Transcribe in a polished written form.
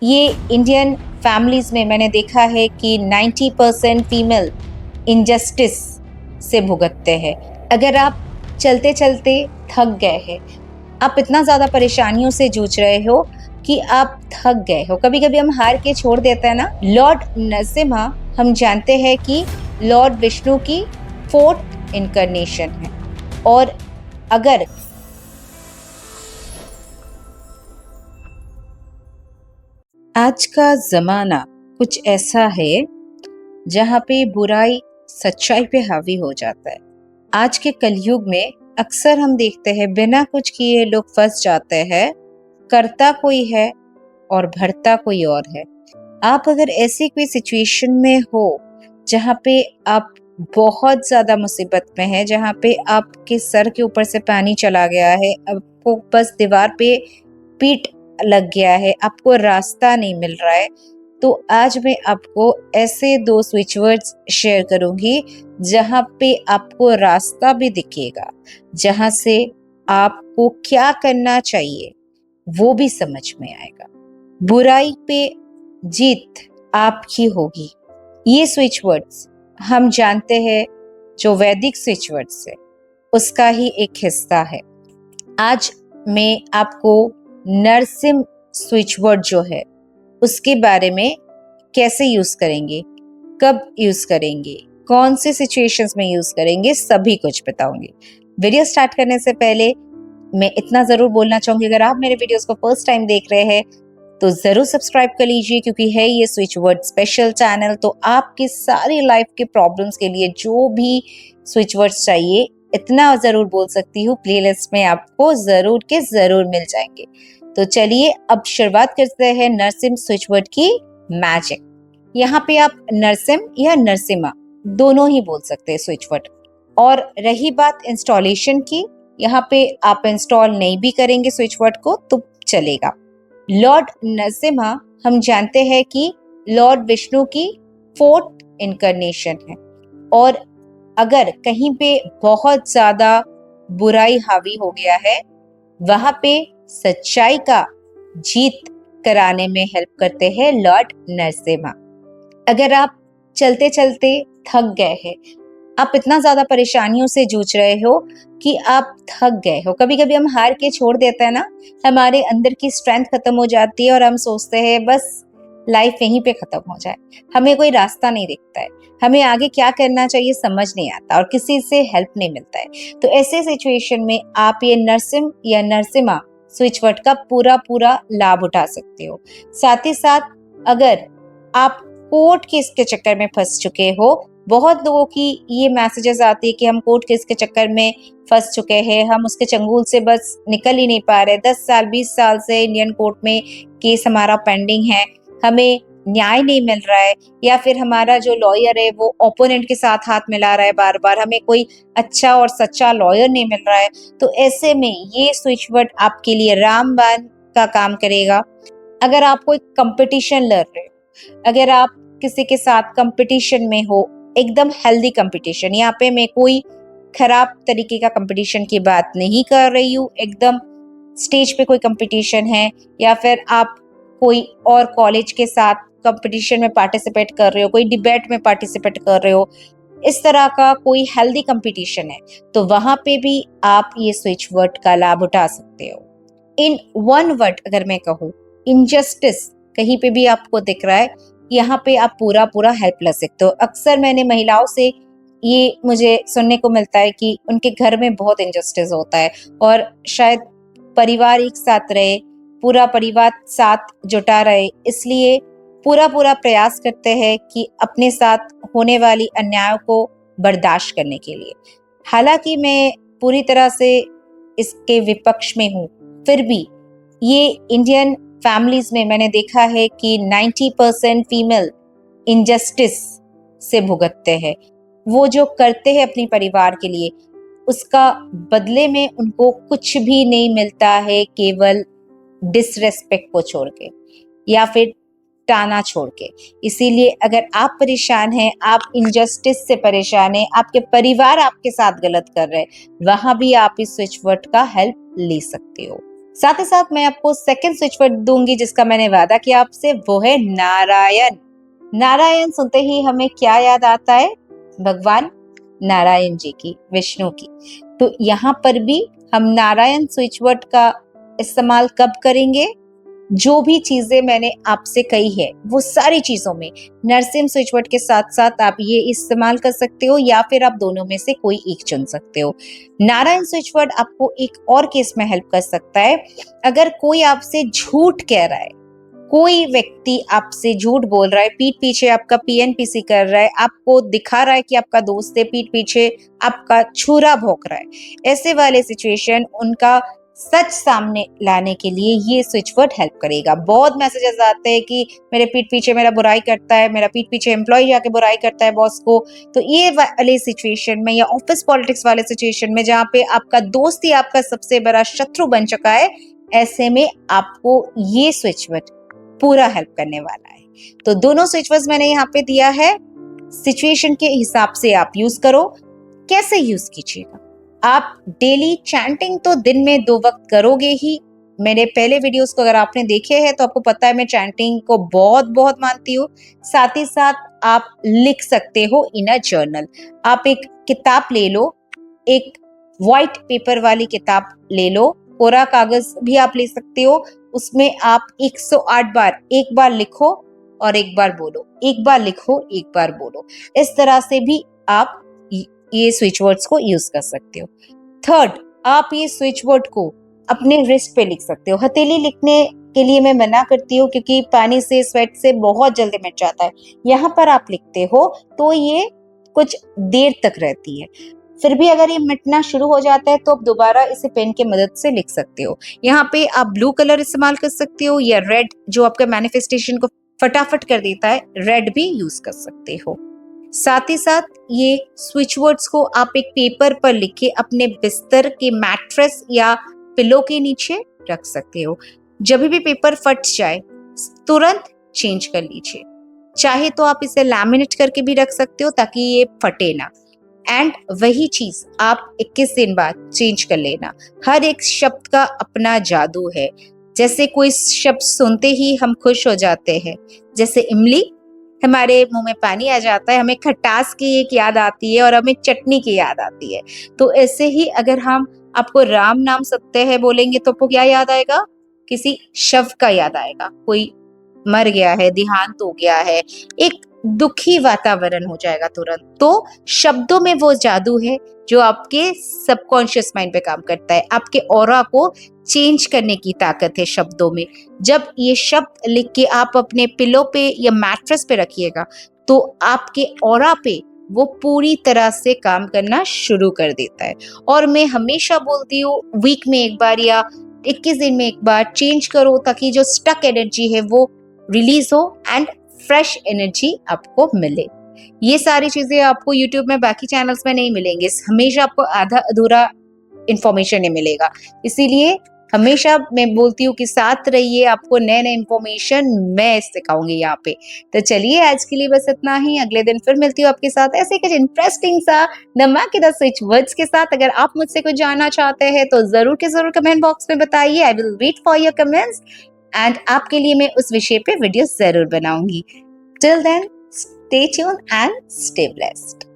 ये Indian families में मैंने देखा है कि 90% फीमेल इनजस्टिस से भुगतते हैं। अगर आप चलते चलते थक गए हैं, आप इतना ज़्यादा परेशानियों से जूझ रहे हो कि आप थक गए हो, कभी कभी हम हार के छोड़ देते हैं ना। लॉर्ड नरसिम्हा हम जानते हैं कि लॉर्ड विष्णु की 4th इनकारनेशन है। और अगर आज का ज़माना कुछ ऐसा है जहाँ पे बुराई सच्चाई पे हावी हो जाता है। आज के कलयुग में अक्सर हम देखते हैं बिना कुछ किए लोग फंस जाते हैं। करता कोई है और भरता कोई और है। आप अगर ऐसी कोई सिचुएशन में हो जहाँ पे आप बहुत ज़्यादा मुसीबत में हैं, जहाँ पे आपके सर के ऊपर से पानी चला गया है, आपको बस दीवार पे पीठ लग गया है, आपको रास्ता नहीं मिल रहा है, तो आज मैं आपको ऐसे 2 स्विच वर्ड्स शेयर करूंगी जहाँ पे आपको रास्ता भी दिखेगा, जहाँ से आपको क्या करना चाहिए वो भी समझ में आएगा। बुराई पे जीत आपकी होगी। ये स्विच वर्ड्स हम जानते हैं जो वैदिक स्विच वर्ड्स है उसका ही एक हिस्सा है। आज मैं आपको नरसिम स्विच वर्ड जो है उसके बारे में कैसे यूज करेंगे, कब यूज करेंगे, कौन से सिचुएशंस में यूज करेंगे, सभी कुछ बताऊंगी। वीडियो स्टार्ट करने से पहले मैं इतना जरूर बोलना चाहूंगी, अगर आप मेरे वीडियोस को फर्स्ट टाइम देख रहे हैं तो जरूर सब्सक्राइब कर लीजिए, क्योंकि है ये स्विच वर्ड स्पेशल चैनल। तो आपकी सारी लाइफ के प्रॉब्लम्स के लिए जो भी स्विच वर्ड्स चाहिए, इतना जरूर बोल सकती हूँ, प्लेलिस्ट में आपको जरूर के जरूर मिल जाएंगे। तो चलिए अब शुरुआत करते हैं नरसिम स्विच वर्ड की मैजिक। यहाँ पे आप नरसिम या नरसिम्हा दोनों ही बोल सकते हैं स्विच वर्ड। और रही बात इंस्टॉलेशन की, यहाँ पे आप इंस्टॉल नहीं भी करेंगे स्विच वर्ड को तो चलेगा। लॉर्ड नरसिम्हा हम जानते हैं कि लॉर्ड विष्णु की 4th इनकारनेशन है। और अगर कहीं पे बहुत ज्यादा बुराई हावी हो गया है, वहां पे सच्चाई का जीत कराने में हेल्प करते हैं लॉर्ड नरसिम्हा। अगर आप चलते चलते थक गए हैं, आप इतना ज्यादा परेशानियों से जूझ रहे हो कि आप थक गए हो, कभी कभी हम हार के छोड़ देते हैं ना। हमारे अंदर की स्ट्रेंथ खत्म हो जाती है और हम सोचते हैं बस लाइफ यहीं पे खत्म हो जाए, हमें कोई रास्ता नहीं दिखता है, हमें आगे क्या करना चाहिए समझ नहीं आता और किसी से हेल्प नहीं मिलता है। तो ऐसे सिचुएशन में आप ये नरसिम या नरसिम्हा स्विच वर्ड का पूरा पूरा लाभ उठा सकते हो। साथ ही साथ अगर आप कोर्ट केस के चक्कर में फंस चुके हो, बहुत लोगों की ये मैसेजेस आती है कि हम कोर्ट केस के चक्कर में फंस चुके हैं, हम उसके चंगुल से बस निकल ही नहीं पा रहे, 10 साल 20 साल से इंडियन कोर्ट में केस हमारा पेंडिंग है, हमें न्याय नहीं मिल रहा है, या फिर हमारा जो लॉयर है वो ओपोनेंट के साथ हाथ मिला रहा है, बार बार हमें कोई अच्छा और सच्चा लॉयर नहीं मिल रहा है। तो ऐसे में ये स्विच वर्ड आपके लिए रामबाण का काम करेगा। अगर आप कोई कंपटीशन लड़ रहे हो, अगर आप किसी के साथ कंपटीशन में हो, एकदम हेल्दी कंपटीशन, यहाँ पे मैं कोई खराब तरीके का कंपटीशन की बात नहीं कर रही हूँ, एकदम स्टेज पे कोई कंपटीशन है, या फिर आप कोई और कॉलेज के साथ कंपटीशन में पार्टिसिपेट कर रहे हो, कोई डिबेट में पार्टिसिपेट कर रहे हो, इस तरह का कोई हेल्दी कंपटीशन है, तो वहां पे भी आप ये स्विच वर्ड का लाभ उठा सकते हो। इन वन वर्ड अगर मैं कहूँ, इनजस्टिस कहीं पे भी आपको दिख रहा है, यहाँ पे आप पूरा पूरा हेल्प ले सकते हो। अक्सर मैंने महिलाओं से ये मुझे सुनने को मिलता है कि उनके घर में बहुत इनजस्टिस होता है और शायद परिवार एक साथ रहे, पूरा परिवार साथ जुटा रहे, इसलिए पूरा पूरा प्रयास करते हैं कि अपने साथ होने वाली अन्याय को बर्दाश्त करने के लिए। हालांकि मैं पूरी तरह से इसके विपक्ष में हूँ, फिर भी ये इंडियन फैमिलीज में मैंने देखा है कि 90% फीमेल इनजस्टिस से भुगतते हैं। वो जो करते हैं अपने परिवार के लिए, उसका बदले में उनको कुछ भी नहीं मिलता है, केवल डिसरेस्पेक्ट को छोड़ के या फिर टाना छोड़ के। इसीलिए अगर आप परेशान हैं, आप इनजस्टिस से परेशान हैं, आपके परिवार आपके साथ गलत कर रहे हैं, वहां भी आप इस स्विच वर्ड का हेल्प ले सकते हो। साथ ही साथ मैं आपको सेकंड स्विच वर्ड दूंगी जिसका मैंने वादा किया आपसे, वो है नारायण। नारायण सुनते ही हमें क्या याद आता है? भगवान नारायण जी की, विष्णु की। तो यहाँ पर भी हम नारायण स्विच वर्ड का इस्तेमाल कब करेंगे? जो भी चीजें मैंने आपसे कही है वो सारी चीजों में नरसिंह स्विच वर्ड के साथ साथ आप ये इस्तेमाल कर सकते हो, या फिर आप दोनों में से कोई एक चुन सकते हो। नारायण स्विच वर्ड आपको एक और केस में हेल्प कर सकता है। अगर कोई आपसे झूठ कह रहा है, कोई व्यक्ति आपसे झूठ बोल रहा है, पीठ पीछे आपका पीएनपीसी कर रहा है, आपको दिखा रहा है कि आपका दोस्त है, पीठ पीछे आपका छुरा भोंक रहा है, ऐसे वाले सिचुएशन उनका सच सामने लाने के लिए ये स्विच वर्ड हेल्प करेगा। बहुत मैसेजेस आते हैं कि मेरे पीठ पीछे मेरा बुराई करता है, मेरा पीठ पीछे एम्प्लॉय जाके बुराई करता है बॉस को। तो ये वाले सिचुएशन में या ऑफिस पॉलिटिक्स वाले सिचुएशन में जहाँ पे आपका दोस्त ही आपका सबसे बड़ा शत्रु बन चुका है, ऐसे में आपको ये स्विच वर्ड पूरा हेल्प करने वाला है। तो दोनों स्विच वर्ड्स मैंने यहाँ पे दिया है, सिचुएशन के हिसाब से आप यूज करो। कैसे यूज कीजिएगा? आप डेली चैंटिंग तो दिन में 2 वक्त करोगे ही। मेरे पहले वीडियोस को अगर आपने देखे हैं तो आपको पता है मैं चैंटिंग को बहुत बहुत मानती हूँ। साथ ही साथ आप लिख सकते हो इन अ जर्नल। आप एक किताब ले लो, एक व्हाइट पेपर वाली किताब ले लो, कोरा कागज भी आप ले सकते हो। उसमें आप 108 बार, एक बार लिखो और एक बार बोलो, एक बार लिखो एक बार बोलो। इस तरह से भी आप ये स्विच वर्ड्स को यूज कर सकते हो। थर्ड, आप ये स्विच वर्ड को अपने रिस्ट पे लिख सकते हो। हथेली लिखने के लिए मैं मना करती हूँ क्योंकि पानी से, स्वेट से बहुत जल्दी मिट जाता है। यहाँ पर आप लिखते हो तो ये कुछ देर तक रहती है। फिर भी अगर ये मिटना शुरू हो जाता है तो आप दोबारा इसे पेन की मदद से लिख सकते हो। यहाँ पे आप ब्लू कलर इस्तेमाल कर सकते हो या रेड, जो आपका मैनिफेस्टेशन को फटाफट कर देता है, रेड भी यूज कर सकते हो। साथ ही साथ ये स्विच वर्ड्स को आप एक पेपर पर लिख के अपने बिस्तर के मैट्रेस या पिलो के नीचे रख सकते हो। जब भी पेपर फट जाए तुरंत चेंज कर लीजिए। चाहे तो आप इसे लैमिनेट करके भी रख सकते हो ताकि ये फटे ना। एंड वही चीज आप 21 दिन बाद चेंज कर लेना। हर एक शब्द का अपना जादू है। जैसे कोई शब्द सुनते ही हम खुश हो जाते हैं, जैसे इमली, हमारे मुंह में पानी आ जाता है, हमें खटास की एक याद आती है और हमें चटनी की याद आती है। तो ऐसे ही अगर हम आपको राम नाम सत्य है बोलेंगे तो आपको क्या याद आएगा? किसी शव का याद आएगा, कोई मर गया है, देहांत हो गया है, एक दुखी वातावरण हो जाएगा तुरंत। तो शब्दों में वो जादू है जो आपके सबकॉन्शियस माइंड पे काम करता है। आपके ऑरा को चेंज करने की ताकत है शब्दों में। जब ये शब्द लिख के आप अपने पिलो पे या मैट्रेस पे रखिएगा तो आपके ऑरा पे वो पूरी तरह से काम करना शुरू कर देता है। और मैं हमेशा बोलती हूँ वीक में एक बार या 21 दिन में एक बार चेंज करो ताकि जो स्टक एनर्जी है वो रिलीज हो एंड फ्रेश एनर्जी आपको मिले। ये सारी चीजें आपको YouTube में बाकी चैनल्स में नहीं मिलेंगे। हमेशा आपको आधा अधूरा इंफॉर्मेशन ही मिलेगा। इसीलिए हमेशा मैं बोलती हूँ कि साथ रहिए, आपको नए नए इंफॉर्मेशन मैं सिखाऊंगी यहाँ पे। तो चलिए आज के लिए बस इतना ही। अगले दिन फिर मिलती हूँ आपके साथ ऐसे कुछ इंटरेस्टिंग सा धमाकेदार स्विच वर्ड्स के साथ। अगर आप मुझसे कुछ जानना चाहते हैं तो जरूर के जरूर कमेंट बॉक्स में बताइए। I will wait for your comments and आपके लिए मैं उस विषय पे वीडियो जरूर बनाऊंगी। Till then, stay tuned and stay blessed.